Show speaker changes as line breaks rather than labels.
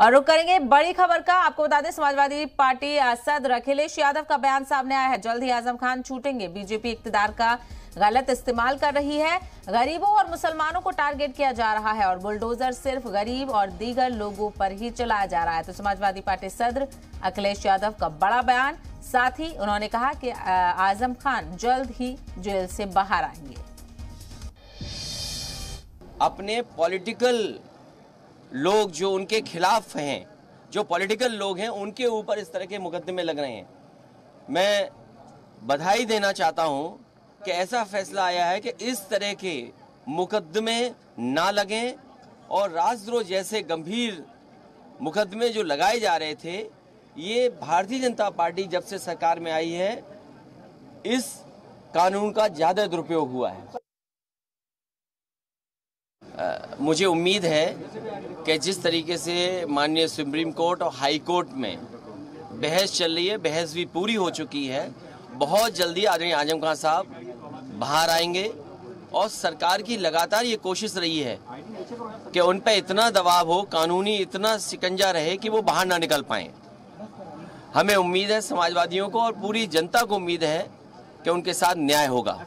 और रुक करेंगे बड़ी खबर का। आपको बता दें, समाजवादी पार्टी सदर अखिलेश यादव का बयान सामने आया है। जल्द ही आजम खान छूटेंगे। बीजेपी इक्तिदार का गलत इस्तेमाल कर रही है। गरीबों और मुसलमानों को टारगेट किया जा रहा है और बुलडोजर सिर्फ गरीब और दीगर लोगों पर ही चलाया जा रहा है। तो समाजवादी पार्टी सदर अखिलेश यादव का बड़ा बयान। साथ ही उन्होंने कहा कि आजम खान जल्द ही जेल से बाहर आएंगे।
अपने पॉलिटिकल लोग जो उनके खिलाफ हैं, जो पॉलिटिकल लोग हैं, उनके ऊपर इस तरह के मुकदमे लग रहे हैं। मैं बधाई देना चाहता हूं कि ऐसा फैसला आया है कि इस तरह के मुकदमे ना लगें और राजद्रोह जैसे गंभीर मुकदमे जो लगाए जा रहे थे, ये भारतीय जनता पार्टी जब से सरकार में आई है इस कानून का ज्यादा दुरुपयोग हुआ है। मुझे उम्मीद है कि जिस तरीके से माननीय सुप्रीम कोर्ट और हाई कोर्ट में बहस चल रही है, बहस भी पूरी हो चुकी है। बहुत जल्दी आदरणीय आजम खान साहब बाहर आएंगे और सरकार की लगातार ये कोशिश रही है कि उन पर इतना दबाव हो, कानूनी इतना शिकंजा रहे कि वो बाहर ना निकल पाएं। हमें उम्मीद है, समाजवादियों को और पूरी जनता को उम्मीद है कि उनके साथ न्याय होगा।